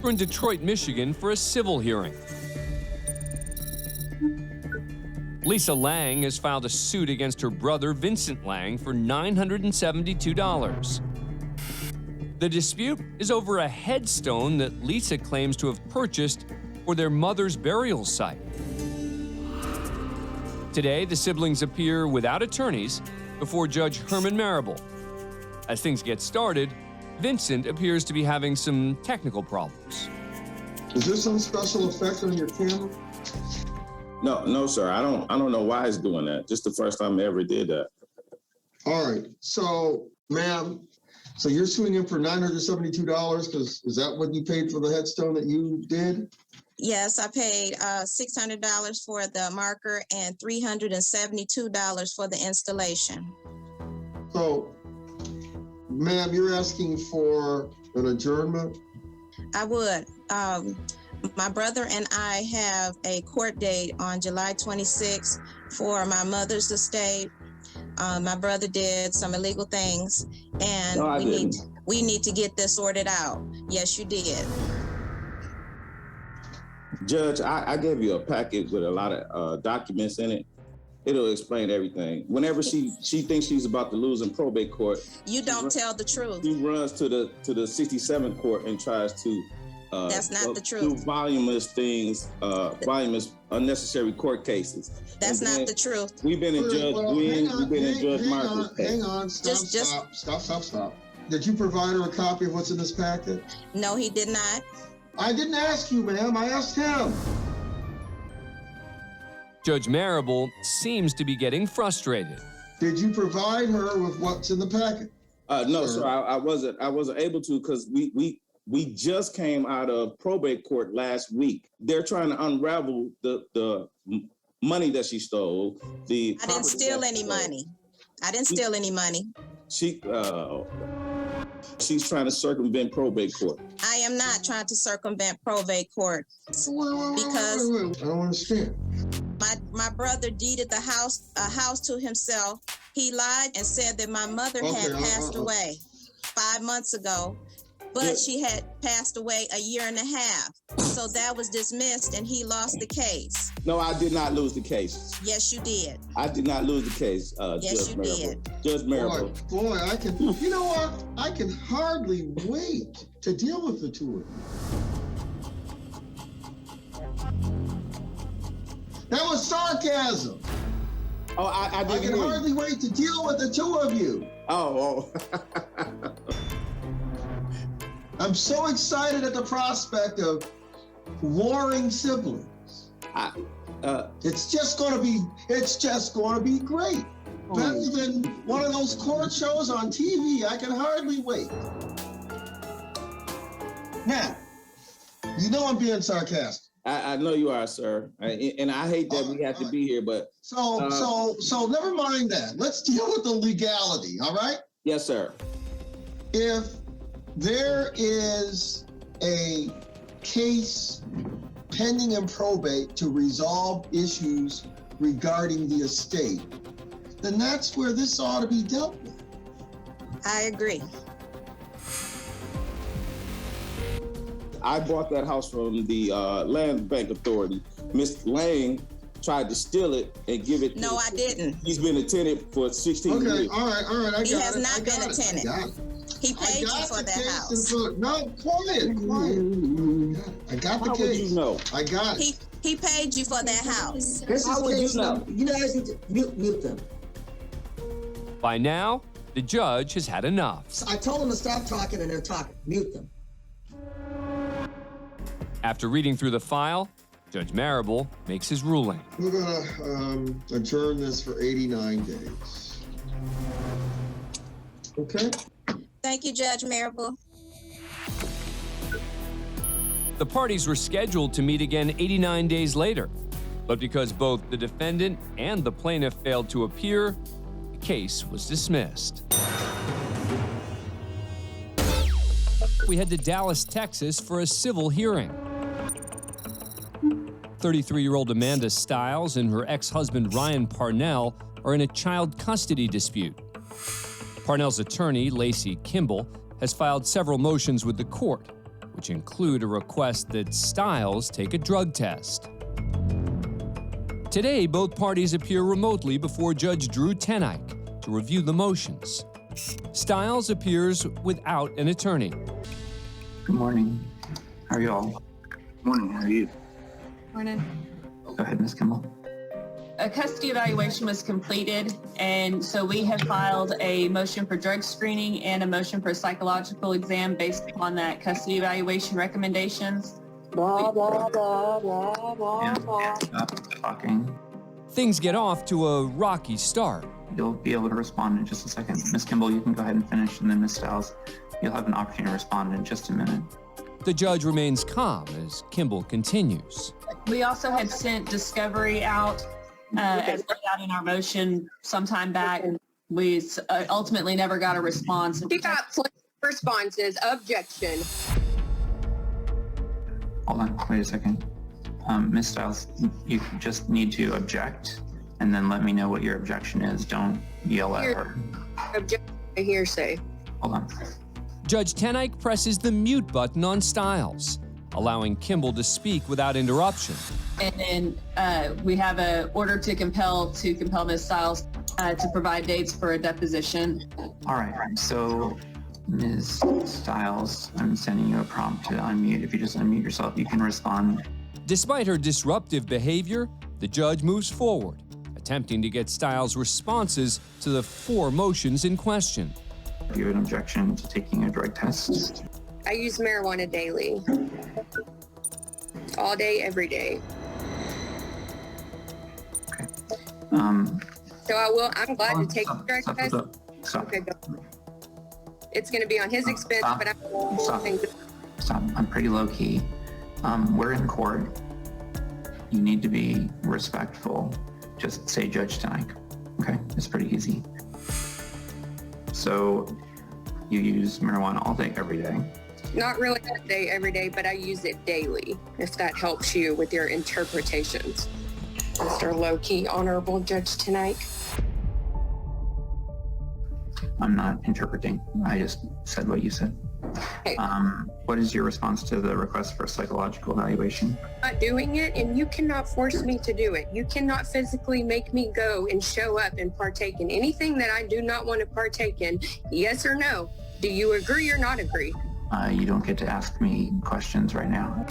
We're in Detroit, Michigan for a civil hearing. Lisa Lang has filed a suit against her brother, Vincent Lang, for $972. The dispute is over a headstone that Lisa claims to have purchased for their mother's burial site. Today, the siblings appear without attorneys before Judge Herman Marable. As things get started, Vincent appears to be having some technical problems. Is there some special effect on your camera? No, sir. I don't know why he's doing that. Just the first time I ever did that. All right. So, ma'am, so you're suing him for $972 because is that what you paid for the headstone that you did? Yes, I paid $600 for the marker and $372 for the installation. So, ma'am, you're asking for an adjournment? I would. My brother and I have a court date on July 26th for my mother's estate. My brother did some illegal things, and No, we need to get this sorted out. Yes, you did. Judge, I gave you a packet with a lot of documents in it. It'll explain everything. Whenever she thinks she's about to lose in probate court, you don't tell the truth. She runs to the 67th court and tries to that's not the do truth. voluminous things, voluminous unnecessary court cases. That's not the truth. We've been in Judge Gwynn, we've been in Judge Marcus. Hang on, stop. Did you provide her a copy of what's in this packet? No, he did not. I didn't ask you, ma'am. I asked him. Judge Marable seems to be getting frustrated. Did you provide her with what's in the packet? No, sir. I wasn't able to because we just came out of probate court last week. They're trying to unravel the money that she stole. I didn't steal any money. She's trying to circumvent probate court. I am not trying to circumvent probate court because I don't understand. My brother deeded a house to himself. He lied and said that my mother had passed away 5 months ago, but she had passed away a year and a half. So that was dismissed and he lost the case. No, I did not lose the case. Yes, you did. I did not lose the case, yes, Judge you Marable. did. Judge Marable. Boy, you know what? I can hardly wait to deal with the two of you. That was sarcasm. Oh, I didn't. I can hardly wait to deal with the two of you. Oh. I'm so excited at the prospect of warring siblings. It's just going to be great. Better than one of those court shows on TV. I can hardly wait. Now, you know I'm being sarcastic. I know you are, sir, and I hate that we have to be here, but so never mind that. Let's deal with the legality. All right? Yes, sir. If there is a case pending in probate to resolve issues regarding the estate, then that's where this ought to be dealt with. I agree. I bought that house from the Land Bank Authority. Ms. Lang tried to steal it and give it. No, I didn't. He's been a tenant for 16 years. Okay, all right. He has not been a tenant. He paid you for that house. No, quiet. I got the case. How would you know? I got it. He paid you for that house. How would you know? You guys need to mute them. By now, the judge has had enough. I told them to stop talking and they're talking. Mute them. After reading through the file, Judge Marable makes his ruling. We're gonna adjourn this for 89 days. Okay? Thank you, Judge Marable. The parties were scheduled to meet again 89 days later, but because both the defendant and the plaintiff failed to appear, the case was dismissed. We head to Dallas, Texas for a civil hearing. 33-year-old Amanda Stiles and her ex-husband Ryan Parnell are in a child custody dispute. Parnell's attorney, Lacey Kimball, has filed several motions with the court. which include a request that Stiles take a drug test. Today, both parties appear remotely before Judge Drew Tenike to review the motions. Stiles appears without an attorney. Good morning. How are you all? Morning, how are you? Morning. Go ahead, Ms. Kimball. A custody evaluation was completed, and so we have filed a motion for drug screening and a motion for a psychological exam based upon that custody evaluation recommendations. Blah, blah, blah, blah, blah, blah. Stop talking. Things get off to a rocky start. You'll be able to respond in just a second. Ms. Kimball, you can go ahead and finish, and then Ms. Stiles, you'll have an opportunity to respond in just a minute. The judge remains calm as Kimball continues. We also had sent discovery out as laid out in our motion sometime back. We ultimately never got a response. We got responses. Objection. Hold on, wait a second. Ms. Stiles, you just need to object, and then let me know what your objection is. Don't yell at her. Objection to hearsay. Hold on. Judge Tenike presses the mute button on Stiles, allowing Kimball to speak without interruption. And then we have an order to compel Ms. Stiles to provide dates for a deposition. All right, so Ms. Stiles, I'm sending you a prompt to unmute. If you just unmute yourself, you can respond. Despite her disruptive behavior, the judge moves forward, attempting to get Stiles' responses to the 4 motions in question. Do you have an objection to taking a drug test? I use marijuana daily. All day, every day. Okay. So I'm glad to take the drug test. Stop. Okay, go. It's going to be on his expense, but Stop. I'm pretty low key. We're in court. You need to be respectful. Just say Judge Tenike. Okay, it's pretty easy. So you use marijuana all day, every day? Not really all day, every day, but I use it daily, if that helps you with your interpretations. Mr. Low-Key Honorable Judge Tenike. I'm not interpreting. I just said what you said. Okay. What is your response to the request for a psychological evaluation? I'm not doing it, and you cannot force me to do it. You cannot physically make me go and show up and partake in anything that I do not want to partake in. Yes or no? Do you agree or not agree? You don't get to ask me questions right now.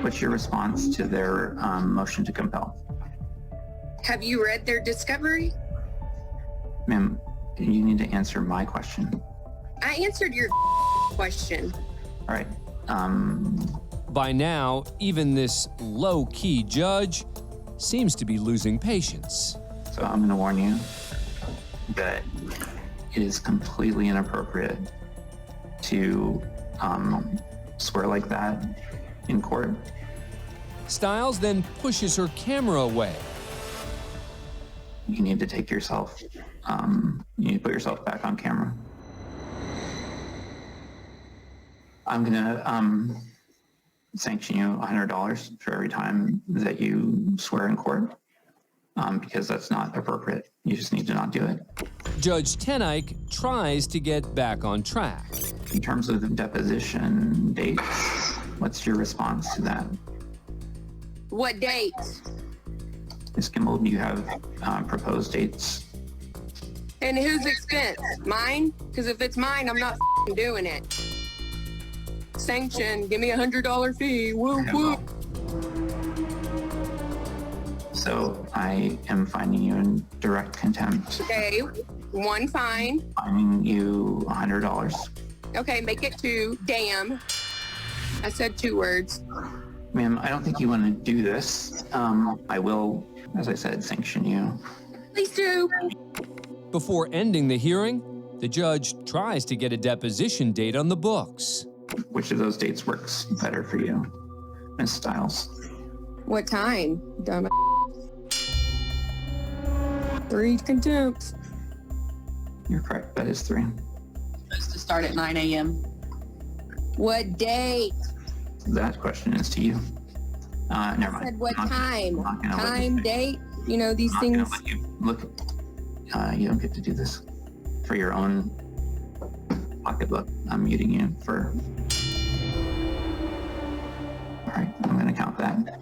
What's your response to their motion to compel? Have you read their discovery? Ma'am, you need to answer my question. I answered your question. All right. By now, even this low-key judge seems to be losing patience. So I'm going to warn you that it is completely inappropriate to swear like that in court. Stiles then pushes her camera away. You need to take yourself, you need to put yourself back on camera. I'm gonna sanction you $100 for every time that you swear in court, because that's not appropriate. You just need to not do it. Judge Tenike tries to get back on track. In terms of the deposition dates, what's your response to that? What date? Ms. Kimball, do you have proposed dates? And whose expense? Mine? Because if it's mine, I'm not doing it. Sanction, give me $100 fee. Woo woo. So I am finding you in direct contempt. Okay, 1 fine. Finding you $100. Okay, make it 2. Damn. I said 2 words. Ma'am, I don't think you want to do this. I will, as I said, sanction you. Please do. Before ending the hearing, the judge tries to get a deposition date on the books. Which of those dates works better for you, Ms. Stiles? What time? Dumb. 3 contempt. You're correct, that is 3. Supposed to start at 9 a.m. What date? That question is to you. Never I mind. said what I'm not time? gonna let Time, you date? You know, these I'm not things. gonna let you look. You don't get to do this for your own pocketbook. I'm muting you for All right, I'm going to count that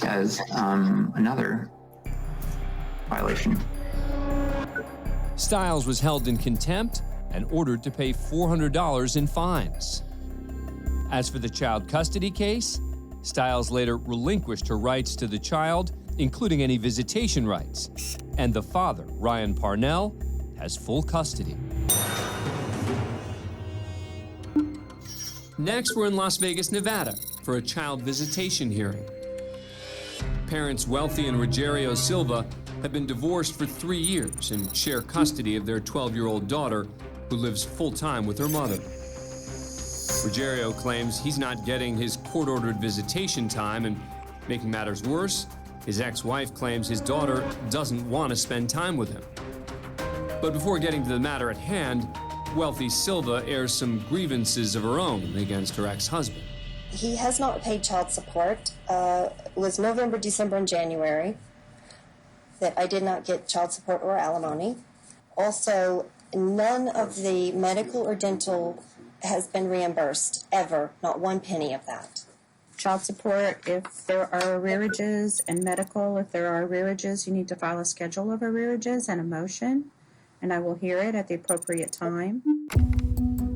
as another violation. Stiles was held in contempt and ordered to pay $400 in fines. As for the child custody case, Stiles later relinquished her rights to the child, including any visitation rights, and the father, Ryan Parnell, has full custody. Next, we're in Las Vegas, Nevada, for a child visitation hearing. Parents Wealthy and Rogerio Silva have been divorced for 3 years and share custody of their 12-year-old daughter, who lives full-time with her mother. Rogerio claims he's not getting his court-ordered visitation time, and making matters worse, his ex-wife claims his daughter doesn't want to spend time with him. But before getting to the matter at hand, Wealthy Silva airs some grievances of her own against her ex-husband. He has not paid child support. It was November, December, and January that I did not get child support or alimony. Also, none of the medical or dental has been reimbursed, ever, not one penny of that. Child support, if there are arrearages, and medical, if there are arrearages, you need to file a schedule of arrearages and a motion, and I will hear it at the appropriate time.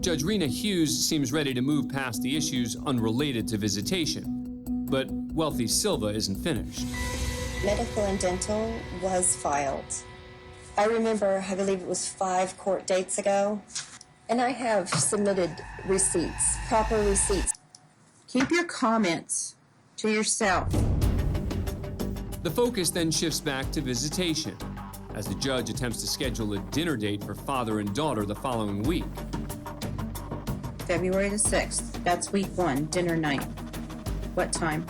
Judge Rena Hughes seems ready to move past the issues unrelated to visitation, but Wealthy Silva isn't finished. Medical and dental was filed. I remember, I believe it was 5 court dates ago, and I have submitted receipts, proper receipts. Keep your comments to yourself. The focus then shifts back to visitation, as the judge attempts to schedule a dinner date for father and daughter the following week. February the 6th, that's week 1, dinner night. What time?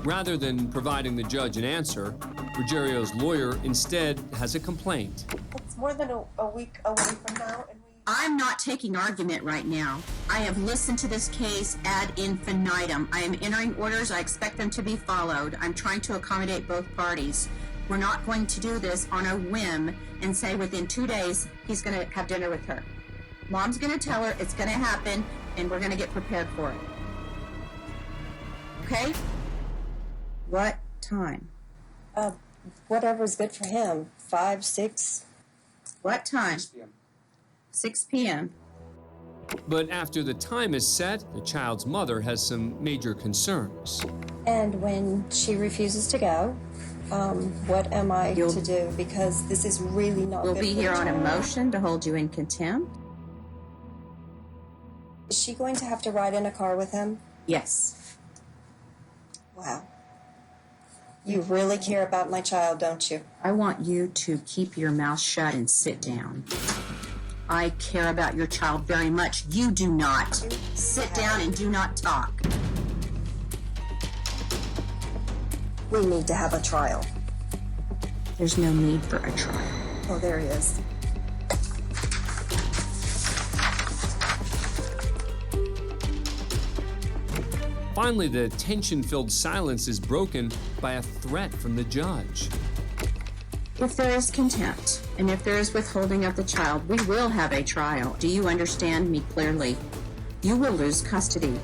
Rather than providing the judge an answer, Rogerio's lawyer instead has a complaint. It's more than a week away from now, and I'm not taking argument right now. I have listened to this case ad infinitum. I am entering orders. I expect them to be followed. I'm trying to accommodate both parties. We're not going to do this on a whim and say within 2 days he's going to have dinner with her. Mom's going to tell her it's going to happen, and we're going to get prepared for it. Okay? What time? whatever's good for him. 5, 6. What time? 6 p.m. 6 p.m. But after the time is set, the child's mother has some major concerns. And when she refuses to go, what am I to do? Because this is really not We'll good be for here the on a child. motion to hold you in contempt. Is she going to have to ride in a car with him? Yes. Wow. You really care about my child, don't you? I want you to keep your mouth shut and sit down. I care about your child very much. You do not. Sit down and do not talk. We need to have a trial. There's no need for a trial. Oh, there he is. Finally, the tension-filled silence is broken by a threat from the judge. If there is contempt, and if there is withholding of the child, we will have a trial. Do you understand me clearly? You will lose custody.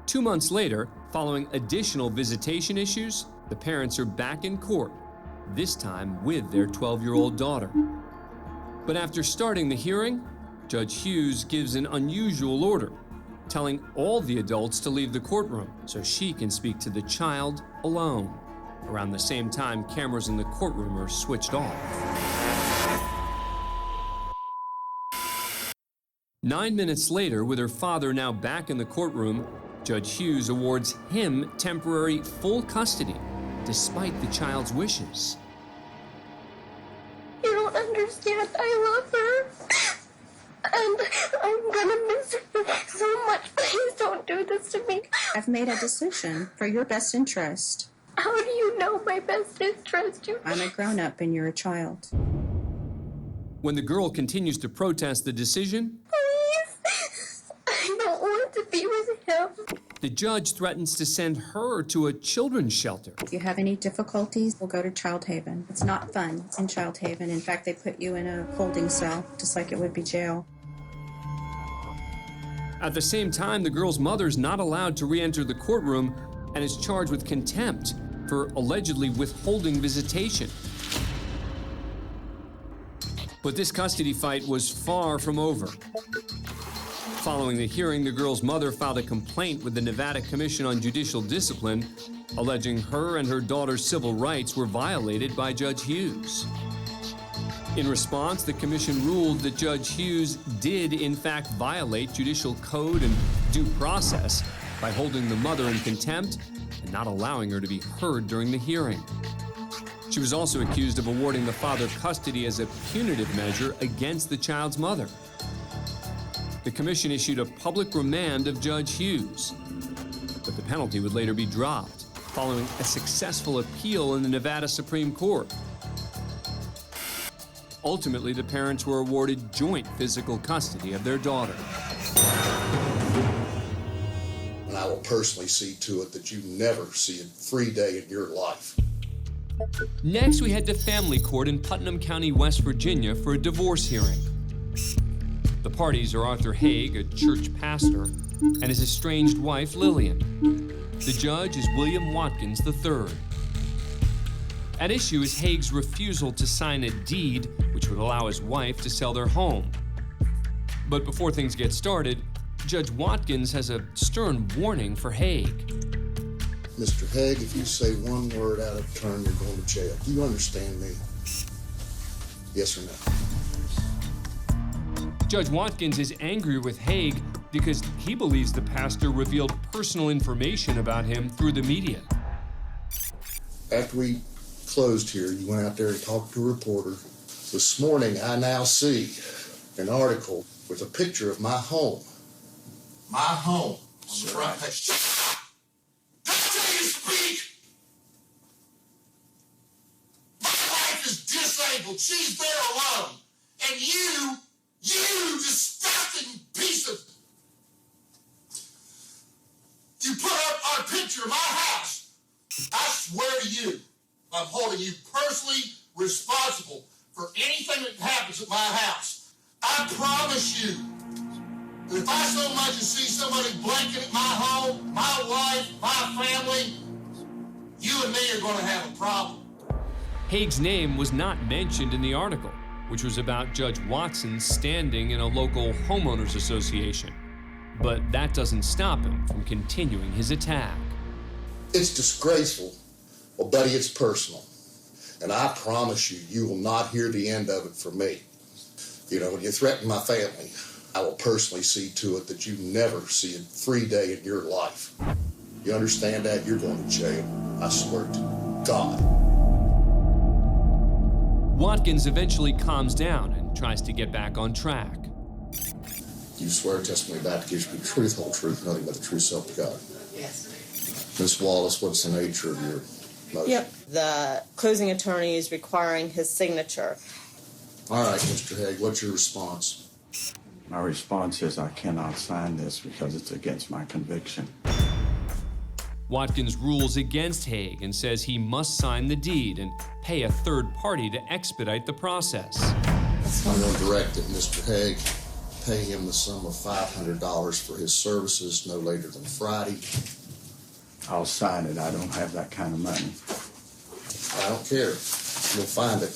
Two months later, following additional visitation issues, the parents are back in court, this time with their 12-year-old daughter. But after starting the hearing, Judge Hughes gives an unusual order, telling all the adults to leave the courtroom so she can speak to the child alone. Around the same time, cameras in the courtroom are switched off. 9 minutes later, with her father now back in the courtroom, Judge Hughes awards him temporary full custody, despite the child's wishes. You don't understand. I love her. And I'm gonna miss her so much. Please don't do this to me. I've made a decision for your best interest. How do you know my best interest? I'm a grown-up and you're a child. When the girl continues to protest the decision, Please. I don't want to be with him. the judge threatens to send her to a children's shelter. If you have any difficulties, we'll go to Child Haven. It's not fun in Child Haven. In fact, they put you in a holding cell, just like it would be jail. At the same time, the girl's mother is not allowed to re-enter the courtroom and is charged with contempt for allegedly withholding visitation. But this custody fight was far from over. Following the hearing, the girl's mother filed a complaint with the Nevada Commission on Judicial Discipline, alleging her and her daughter's civil rights were violated by Judge Hughes. In response, the commission ruled that Judge Hughes did in fact violate judicial code and due process by holding the mother in contempt and not allowing her to be heard during the hearing. She was also accused of awarding the father custody as a punitive measure against the child's mother. The commission issued a public remand of Judge Hughes, but the penalty would later be dropped following a successful appeal in the Nevada Supreme Court. Ultimately, the parents were awarded joint physical custody of their daughter. And I will personally see to it that you never see a free day in your life. Next, we head to family court in Putnam County, West Virginia for a divorce hearing. The parties are Arthur Haig, a church pastor, and his estranged wife, Lillian. The judge is William Watkins III. At issue is Haig's refusal to sign a deed which would allow his wife to sell their home. But before things get started, Judge Watkins has a stern warning for Haig. Mr. Haig, if you say one word out of turn, you're going to jail. Do you understand me? Yes or no? Judge Watkins is angry with Haig because he believes the pastor revealed personal information about him through the media. After we closed here, you went out there and talked to a reporter. This morning, I now see an article with a picture of my home. My home on the front page. Shut up! Don't tell you to speak! My wife is disabled. She's there alone. And you disgusting piece of... You put up our picture of my house. I swear to you, I'm holding you personally responsible for anything that happens at my house. I promise you that if I so much as see somebody blanking at my home, my wife, my family, you and me are going to have a problem. Haig's name was not mentioned in the article, which was about Judge Watson's standing in a local homeowners association. But that doesn't stop him from continuing his attack. It's disgraceful. Well, buddy, it's personal. And I promise you, you will not hear the end of it from me. You know, when you threaten my family, I will personally see to it that you never see a free day in your life. You understand that? You're going to jail. I swear to God. Watkins eventually calms down and tries to get back on track. You swear testimony about to give you the truth, whole truth, nothing but the truth, self to God. Yes. Ms. Wallace, what's the nature of your motion? Yep. The closing attorney is requiring his signature. All right, Mr. Haig, what's your response? My response is I cannot sign this because it's against my conviction. Watkins rules against Haig and says he must sign the deed and pay a third party to expedite the process. I'm going to direct that Mr. Haig pay him the sum of $500 for his services no later than Friday. I'll sign it. I don't have that kind of money. I don't care. You'll find it.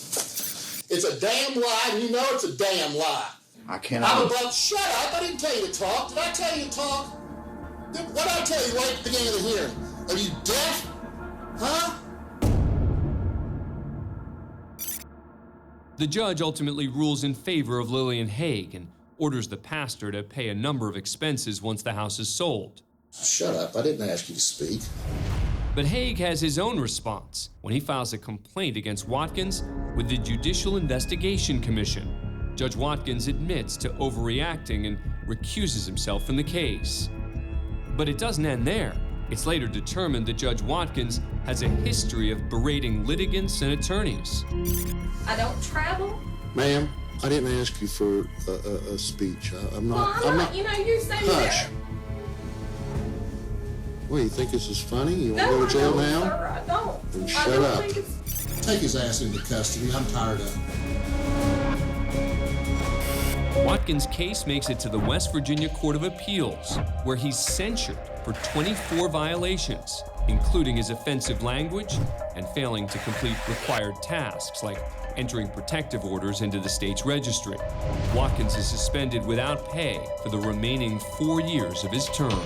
It's a damn lie, and you know it's a damn lie. I cannot. Shut up. I didn't tell you to talk. Did I tell you to talk? What did I tell you right at the beginning of the hearing? Are you deaf? Huh? The judge ultimately rules in favor of Lillian Haig and orders the pastor to pay a number of expenses once the house is sold. Shut up. I didn't ask you to speak. But Haig has his own response when he files a complaint against Watkins with the Judicial Investigation Commission. Judge Watkins admits to overreacting and recuses himself from the case. But it doesn't end there. It's later determined that Judge Watkins has a history of berating litigants and attorneys. I don't travel. Ma'am, I didn't ask you for a speech. I'm not. Well, I'm not. You know, you say Hush. that. What, you think this is funny? You want to No, go to jail I don't, now? sir, I don't. Then I shut don't up. think it's... Take his ass into custody. I'm tired of it. Watkins' case makes it to the West Virginia Court of Appeals, where he's censured for 24 violations, including his offensive language and failing to complete required tasks like entering protective orders into the state's registry. Watkins is suspended without pay for the remaining 4 years of his term.